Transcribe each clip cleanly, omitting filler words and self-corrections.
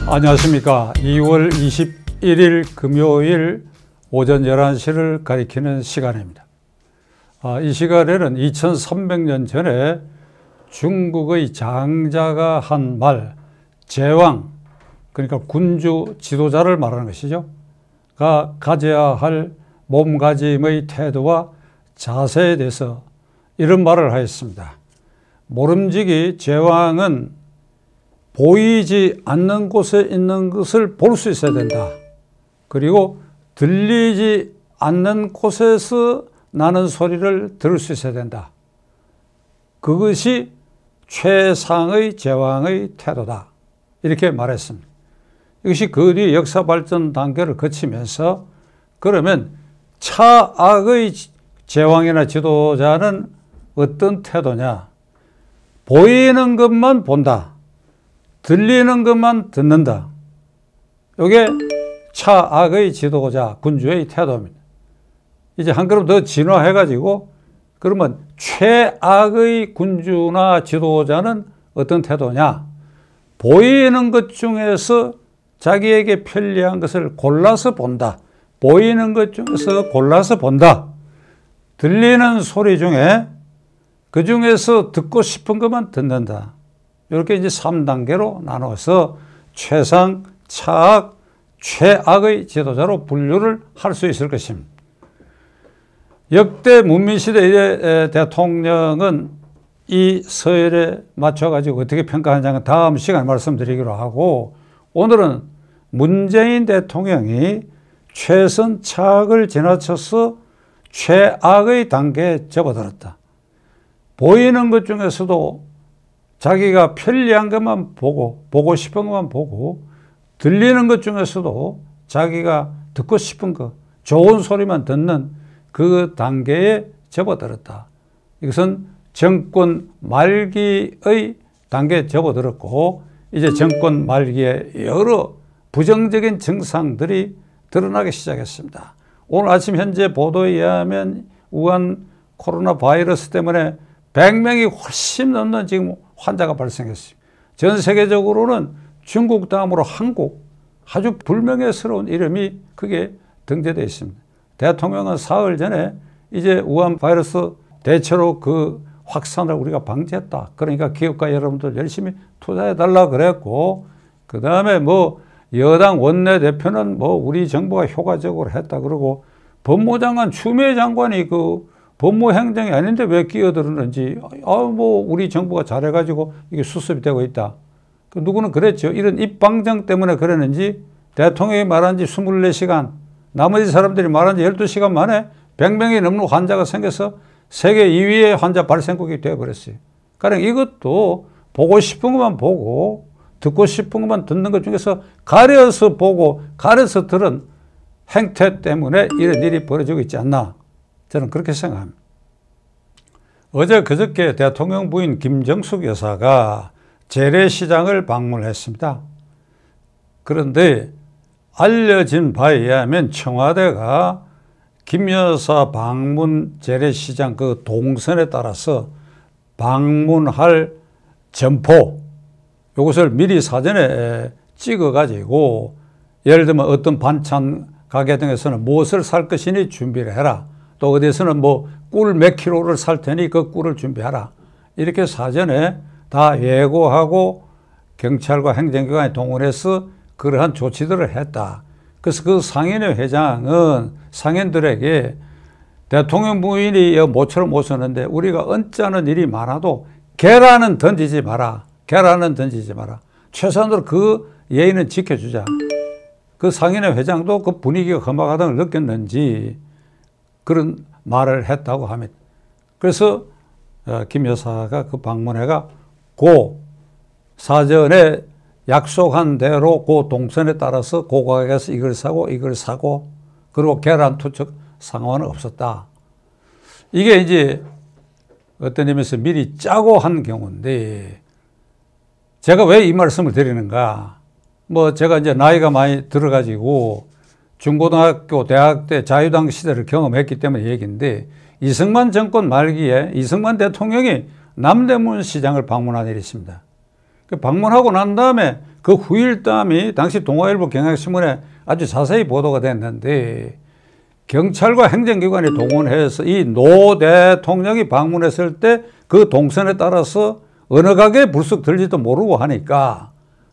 안녕하십니까. 2월 21일 금요일 오전 11시를 가리키는 시간입니다. 이 시간에는 2300년 전에 중국의 장자가 한 말, 제왕, 그러니까 군주 지도자를 말하는 것이죠. 가 가져야 할 몸가짐의 태도와 자세에 대해서 이런 말을 하였습니다. 모름지기 제왕은 보이지 않는 곳에 있는 것을 볼 수 있어야 된다. 그리고 들리지 않는 곳에서 나는 소리를 들을 수 있어야 된다. 그것이 최상의 제왕의 태도다. 이렇게 말했습니다. 이것이 그 뒤 역사 발전 단계를 거치면서 그러면 차악의 제왕이나 지도자는 어떤 태도냐? 보이는 것만 본다. 들리는 것만 듣는다. 이게 차악의 지도자, 군주의 태도입니다. 이제 한 걸음 더 진화해가지고 그러면 최악의 군주나 지도자는 어떤 태도냐? 보이는 것 중에서 자기에게 편리한 것을 골라서 본다. 보이는 것 중에서 골라서 본다. 들리는 소리 중에 그 중에서 듣고 싶은 것만 듣는다. 이렇게 이제 3단계로 나눠서 최상, 차악, 최악의 지도자로 분류를 할 수 있을 것입니다. 역대 문민시대의 대통령은 이 서열에 맞춰가지고 어떻게 평가하는지는 다음 시간에 말씀드리기로 하고, 오늘은 문재인 대통령이 최선, 차악을 지나쳐서 최악의 단계에 접어들었다. 보이는 것 중에서도 자기가 편리한 것만 보고 싶은 것만 보고, 들리는 것 중에서도 자기가 듣고 싶은 것, 좋은 소리만 듣는 그 단계에 접어들었다. 이것은 정권 말기의 단계에 접어들었고, 이제 정권 말기에 여러 부정적인 증상들이 드러나기 시작했습니다. 오늘 아침 현재 보도에 의하면 우한 코로나 바이러스 때문에 100명이 훨씬 넘는 지금 환자가 발생했어요. 전 세계적으로는 중국 다음으로 한국, 아주 불명예스러운 이름이 그게 등재되어 있습니다. 대통령은 사흘 전에 이제 우한 바이러스 대체로 그 확산을 우리가 방지했다. 그러니까 기업가 여러분들 열심히 투자해달라 그랬고, 그 다음에 뭐 여당 원내대표는 뭐 우리 정부가 효과적으로 했다 그러고, 법무장관 추미애 장관이 그 법무행정이 아닌데 왜 끼어들었는지, 뭐 우리 정부가 잘해가지고 이게 수습이 되고 있다. 누구는 그랬죠. 이런 입방정 때문에 그랬는지 대통령이 말한 지 24시간, 나머지 사람들이 말한 지 12시간 만에 100명이 넘는 환자가 생겨서 세계 2위의 환자 발생국이 되어버렸어요. 그러니까 이것도 보고 싶은 것만 보고 듣고 싶은 것만 듣는 것 중에서 가려서 보고 가려서 들은 행태 때문에 이런 일이 벌어지고 있지 않나, 저는 그렇게 생각합니다. 어제 그저께 대통령 부인 김정숙 여사가 재래시장을 방문했습니다. 그런데 알려진 바에 의하면 청와대가 김 여사 방문 재래시장 그 동선에 따라서 방문할 점포, 이것을 미리 사전에 찍어가지고, 예를 들면 어떤 반찬 가게 등에서는 무엇을 살 것이니 준비를 해라. 또 어디에서는 뭐 꿀 몇 킬로를 살 테니 그 꿀을 준비하라. 이렇게 사전에 다 예고하고 경찰과 행정기관에 동원해서 그러한 조치들을 했다. 그래서 그 상인회 회장은 상인들에게 대통령 부인이 모처럼 오셨는데 우리가 언짢은 일이 많아도 계란은 던지지 마라. 계란은 던지지 마라. 최소한으로 그 예의는 지켜주자. 그 상인회 회장도 그 분위기가 험악하다는 걸 느꼈는지 그런 말을 했다고 합니다. 그래서 김 여사가 그 방문회가 고 사전에 약속한 대로 그 동선에 따라서 그 가게에서 이걸 사고 그리고 계란 투척 상황은 없었다. 이게 이제 어떤 의미에서 미리 짜고 한 경우인데, 제가 왜 이 말씀을 드리는가? 뭐 제가 이제 나이가 많이 들어가지고 중고등학교, 대학 때 자유당 시대를 경험했기 때문에 얘기인데, 이승만 정권 말기에 이승만 대통령이 남대문 시장을 방문한 일이 있습니다. 방문하고 난 다음에 그 후일담이 당시 동아일보 경향신문에 아주 자세히 보도가 됐는데 경찰과 행정기관이 동원해서 이 노 대통령이 방문했을 때 그 동선에 따라서 어느 가게에 불쑥 들지도 모르고 하니까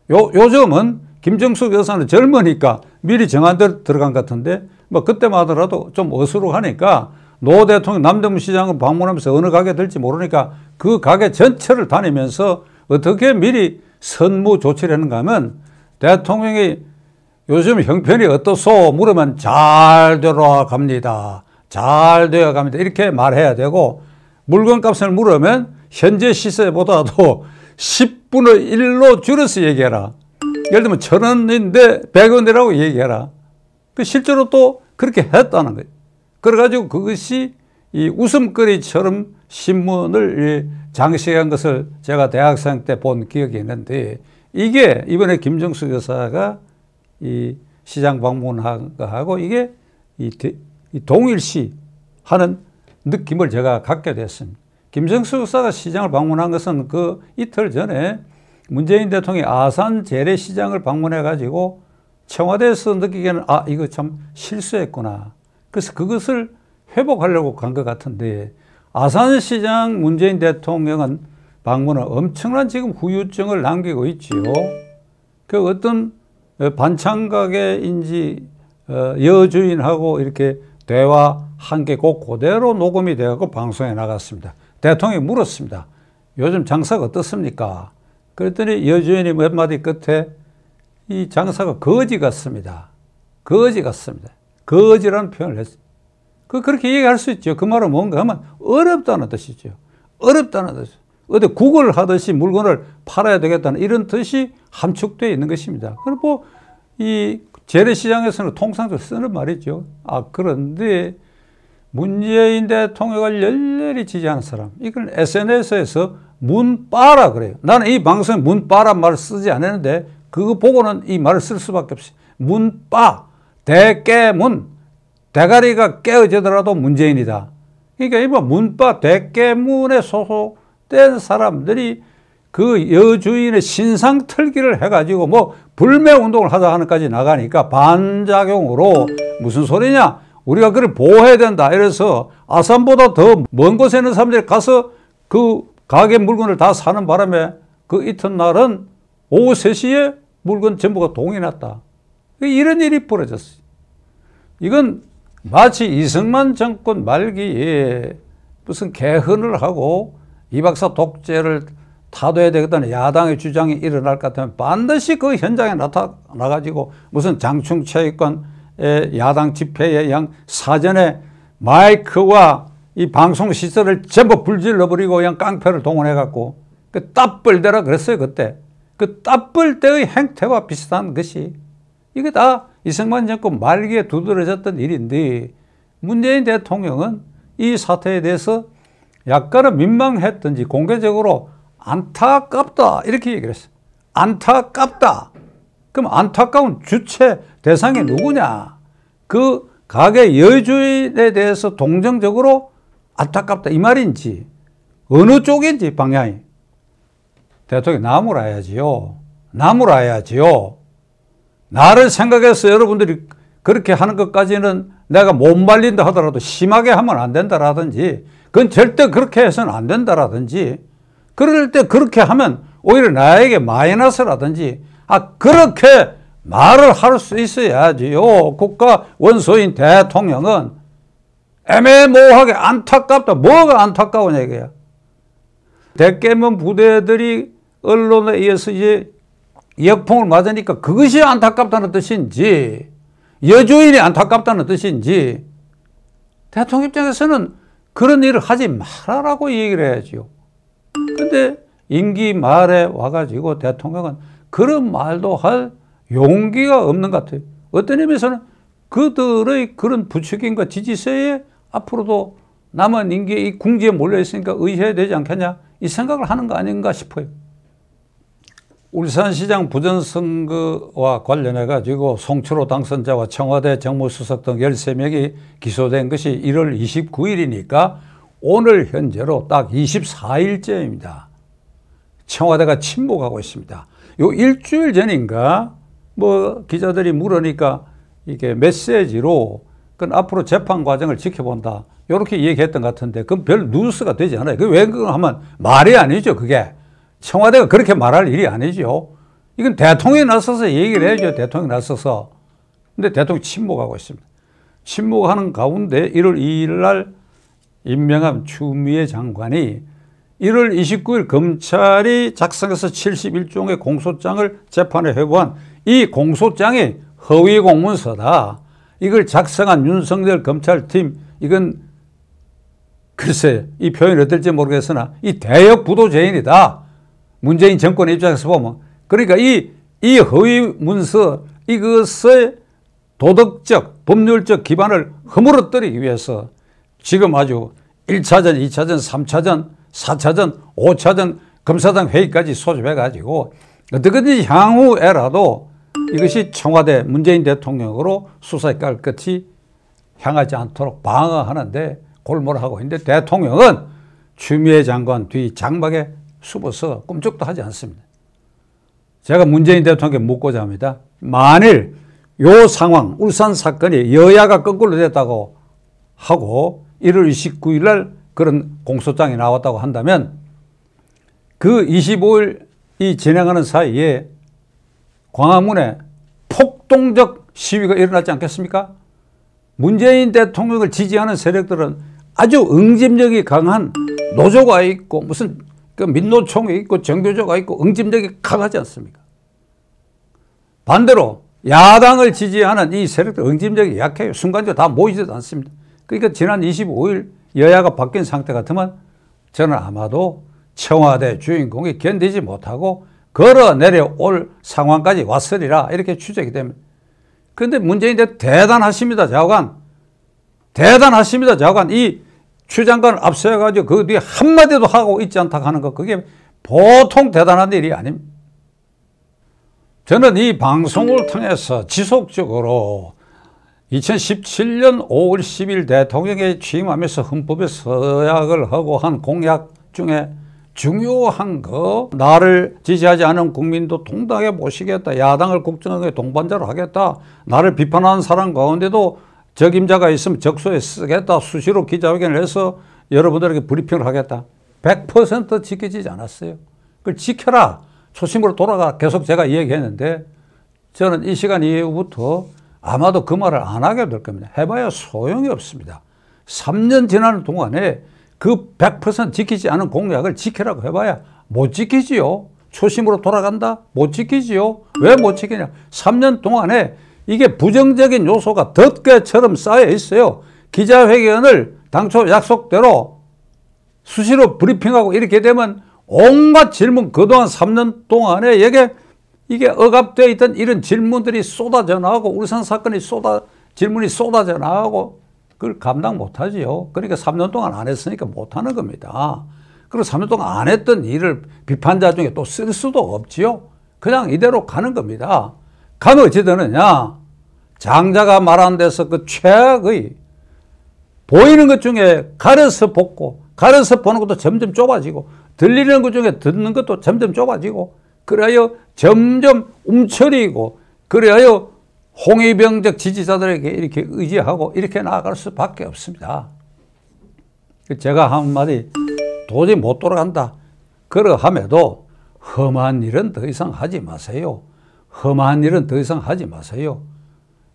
요즘은 김정숙 여사는 젊으니까 미리 정한 대로 들어간 것 같은데 뭐 그때만 하더라도 좀 어수룩하니까 노 대통령 남대문 시장을 방문하면서 어느 가게 들지 모르니까 그 가게 전체를 다니면서 어떻게 미리 선무 조치를 했는가 하면 대통령이 요즘 형편이 어떻소 물으면 잘 되어갑니다. 잘 되어갑니다. 이렇게 말해야 되고 물건값을 물으면 현재 시세보다도 10분의 1로 줄여서 얘기해라. 예를 들면 1,000원인데 100원이라고 얘기해라. 실제로 또 그렇게 했다는 거예요. 그래가지고 그것이 이 웃음거리처럼 신문을 장식한 것을 제가 대학생 때 본 기억이 있는데 이게 이번에 김정숙 여사가 이 시장 방문한 거하고 이게 이 동일시 하는 느낌을 제가 갖게 됐습니다. 김정숙 여사가 시장을 방문한 것은 그 이틀 전에 문재인 대통령이 아산 재래시장을 방문해가지고 청와대에서 느끼기에는 아, 이거 참 실수했구나. 그래서 그것을 회복하려고 간 것 같은데 아산시장 문재인 대통령은 방문은 엄청난 지금 후유증을 남기고 있지요. 그 어떤 반찬가게인지 여주인하고 이렇게 대화한 게 꼭 그대로 녹음이 되어서 방송에 나갔습니다. 대통령이 물었습니다. 요즘 장사가 어떻습니까? 그랬더니 여주인이 몇 마디 끝에 이 장사가 거지 같습니다. 거지 같습니다. 거지라는 표현을 했어요. 그렇게 얘기할 수 있죠. 그 말은 뭔가 하면 어렵다는 뜻이죠. 어렵다는 뜻. 어디 구걸하듯이 물건을 팔아야 되겠다는 이런 뜻이 함축되어 있는 것입니다. 그리고 이 재래시장에서는 통상적으로 쓰는 말이죠. 그런데 문재인 대통령을 열렬히 지지하는 사람, 이건 SNS에서 문빠라 그래요. 나는 이 방송에 문빠란 말을 쓰지 않았는데 그거 보고는 이 말을 쓸 수밖에 없어요. 문빠, 대깨문, 대가리가 깨어지더라도 문재인이다. 그러니까 이 문빠, 대깨문에 소속된 사람들이 그 여주인의 신상 털기를 해가지고 뭐 불매운동을 하자 하는까지 나가니까 반작용으로 무슨 소리냐? 우리가 그를 보호해야 된다. 이래서 아산보다 더 먼 곳에 있는 사람들이 가서 그 가게 물건을 다 사는 바람에 그 이튿날은 오후 3시에 물건 전부가 동이 났다. 이런 일이 벌어졌어요. 이건 마치 이승만 정권 말기에 무슨 개헌을 하고 이 박사 독재를 타도해야 되겠다는 야당의 주장이 일어날 것 같으면 반드시 그 현장에 나타나가지고 무슨 장충체육관 야당 집회에 양 사전에 마이크와 이 방송 시설을 전부 불질러버리고 그냥 깡패를 동원해갖고 그 따뿔대라 그랬어요. 그때 그 따뿔대의 행태와 비슷한 것이 이게 다 이승만 정권 말기에 두드러졌던 일인데 문재인 대통령은 이 사태에 대해서 약간은 민망했던지 공개적으로 안타깝다 이렇게 얘기를 했어요. 안타깝다. 그럼 안타까운 주체 대상이 누구냐? 그 가게 여주인에 대해서 동정적으로 안타깝다 이 말인지 어느 쪽인지 방향이 대통령이 나무라야지요. 나무라야지요. 나를 생각해서 여러분들이 그렇게 하는 것까지는 내가 못 말린다 하더라도 심하게 하면 안 된다라든지 그건 절대 그렇게 해서는 안 된다라든지 그럴 때 그렇게 하면 오히려 나에게 마이너스라든지 그렇게 말을 할 수 있어야지요. 국가 원소인 대통령은 애매모호하게 안타깝다. 뭐가 안타까우냐 이거야. 대깨문 부대들이 언론에 의해서 이제 역풍을 맞으니까 그것이 안타깝다는 뜻인지 여주인이 안타깝다는 뜻인지 대통령 입장에서는 그런 일을 하지 말아라고 얘기를 해야지요. 근데 임기 말에 와가지고 대통령은 그런 말도 할 용기가 없는 것 같아요. 어떤 의미에서는 그들의 그런 부추김과 지지세에 앞으로도 남은 임기에 이 궁지에 몰려있으니까 의해야 되지 않겠냐 이 생각을 하는 거 아닌가 싶어요. 울산시장 부정선거와 관련해 가지고 송철호 당선자와 청와대 정무수석 등 13명이 기소된 것이 1월 29일이니까 오늘 현재로 딱 24일째입니다. 청와대가 침묵하고 있습니다. 요 일주일 전인가 뭐 기자들이 물으니까 이게 메시지로 그건 앞으로 재판 과정을 지켜본다 이렇게 얘기했던 것 같은데 그건 별 뉴스가 되지 않아요. 그 왜 그걸 하면 말이 아니죠. 그게 청와대가 그렇게 말할 일이 아니죠. 이건 대통령이 나서서 얘기를 해야죠. 대통령이 나서서. 근데 대통령이 침묵하고 있습니다. 침묵하는 가운데 1월 2일 날 임명한 추미애 장관이 1월 29일 검찰이 작성해서 71종의 공소장을 재판에 회부한 이 공소장이 허위 공문서다. 이걸 작성한 윤석열 검찰팀 이건 글쎄 이 표현이 어떨지 모르겠으나 이 대역 부도죄인이다. 문재인 정권 입장에서 보면 그러니까 이 허위 문서 이것의 도덕적 법률적 기반을 허물어뜨리기 위해서 지금 아주 1차전, 2차전, 3차전, 4차전, 5차전 검사장 회의까지 소집해가지고 어떻게든지 향후에라도 이것이 청와대 문재인 대통령으로 수사에 깔끝이 향하지 않도록 방어하는데 골몰하고 있는데 대통령은 추미애 장관 뒤 장막에 숨어서 꿈쩍도 하지 않습니다. 제가 문재인 대통령께 묻고자 합니다. 만일 요 상황 울산 사건이 여야가 거꾸로 됐다고 하고 1월 29일 날 그런 공소장이 나왔다고 한다면 그 25일이 진행하는 사이에 광화문에 폭동적 시위가 일어나지 않겠습니까? 문재인 대통령을 지지하는 세력들은 아주 응집력이 강한 노조가 있고 무슨 그 민노총이 있고 정교조가 있고 응집력이 강하지 않습니까? 반대로 야당을 지지하는 이 세력들 응집력이 약해요. 순간적으로 다 모이지도 않습니다. 그러니까 지난 25일 여야가 바뀐 상태 같으면 저는 아마도 청와대 주인공이 견디지 못하고 걸어 내려올 상황까지 왔으리라 이렇게 추정이 됩니다. 그런데 문재인 대통령 대단하십니다. 좌우간. 대단하십니다. 좌우간. 이 추 장관을 앞세워가지고 그 뒤에 한마디도 하고 있지 않다고 하는 것 그게 보통 대단한 일이 아닙니다. 저는 이 방송을 통해서 지속적으로 2017년 5월 10일 대통령에 취임하면서 헌법에 서약을 하고 한 공약 중에 중요한 거 나를 지지하지 않은 국민도 동등하게 모시겠다. 야당을 국정의 동반자로 하겠다. 나를 비판하는 사람 가운데도 적임자가 있으면 적소에 쓰겠다. 수시로 기자회견을 해서 여러분들에게 브리핑을 하겠다. 100% 지켜지지 않았어요. 그걸 지켜라. 초심으로 돌아가 계속 제가 얘기했는데 저는 이 시간 이후부터 아마도 그 말을 안 하게 될 겁니다. 해봐야 소용이 없습니다. 3년 지나는 동안에 그 100% 지키지 않은 공약을 지키라고 해봐야 못 지키지요. 초심으로 돌아간다? 못 지키지요. 왜 못 지키냐? 3년 동안에 이게 부정적인 요소가 덮개처럼 쌓여 있어요. 기자회견을 당초 약속대로 수시로 브리핑하고 이렇게 되면 온갖 질문 그동안 3년 동안에 이게 억압되어 있던 이런 질문들이 쏟아져 나오고 울산 사건이 질문이 쏟아져 나오고 그걸 감당 못하지요. 그러니까 3년 동안 안 했으니까 못하는 겁니다. 그리고 3년 동안 안 했던 일을 비판자 중에 또 쓸 수도 없지요. 그냥 이대로 가는 겁니다. 가면 어찌 되느냐. 장자가 말한 데서 그 최악의 보이는 것 중에 가려서 보고 가려서 보는 것도 점점 좁아지고 들리는 것 중에 듣는 것도 점점 좁아지고 그래야 점점 움츠리고 그래야 홍위병적 지지자들에게 이렇게 의지하고 이렇게 나아갈 수밖에 없습니다. 제가 한마디 도저히 못 돌아간다. 그러함에도 험한 일은 더 이상 하지 마세요. 험한 일은 더 이상 하지 마세요.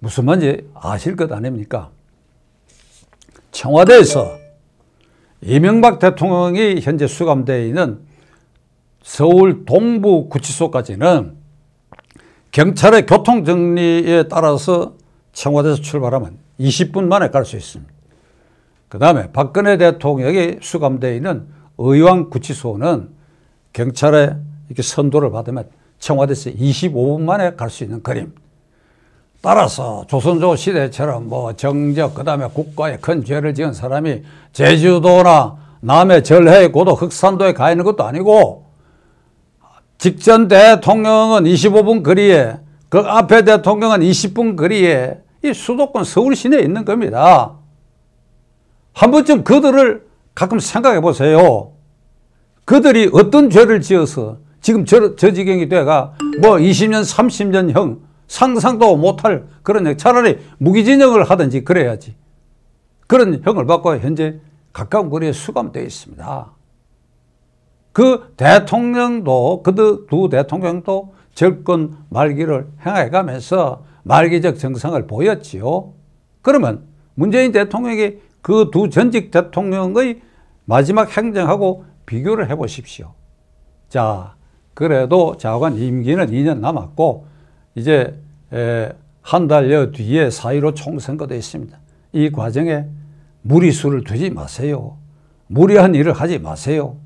무슨 말인지 아실 것 아닙니까? 청와대에서 이명박 대통령이 현재 수감되어 있는 서울 동부구치소까지는 경찰의 교통정리에 따라서 청와대에서 출발하면 20분 만에 갈 수 있습니다. 그 다음에 박근혜 대통령이 수감되어 있는 의왕구치소는 경찰의 이렇게 선도를 받으면 청와대에서 25분 만에 갈 수 있는 거리입니다. 따라서 조선조 시대처럼 뭐 정적 그 다음에 국가에 큰 죄를 지은 사람이 제주도나 남해 절해 고도 흑산도에 가 있는 것도 아니고 직전 대통령은 25분 거리에 그 앞에 대통령은 20분 거리에 이 수도권 서울 시내에 있는 겁니다. 한 번쯤 그들을 가끔 생각해 보세요. 그들이 어떤 죄를 지어서 지금 저 지경이 돼가 뭐 20년, 30년형 상상도 못할 그런 차라리 무기징역을 하든지 그래야지. 그런 형을 받고 현재 가까운 거리에 수감되어 있습니다. 그 대통령도, 그 두 대통령도 정권 말기를 행해가면서 말기적 정상을 보였지요. 그러면 문재인 대통령이 그 두 전직 대통령의 마지막 행정하고 비교를 해보십시오. 자, 그래도 장관 임기는 2년 남았고 이제 한 달여 뒤에 4.15 총선거도 있습니다. 이 과정에 무리수를 두지 마세요. 무리한 일을 하지 마세요.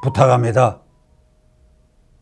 부탁합니다.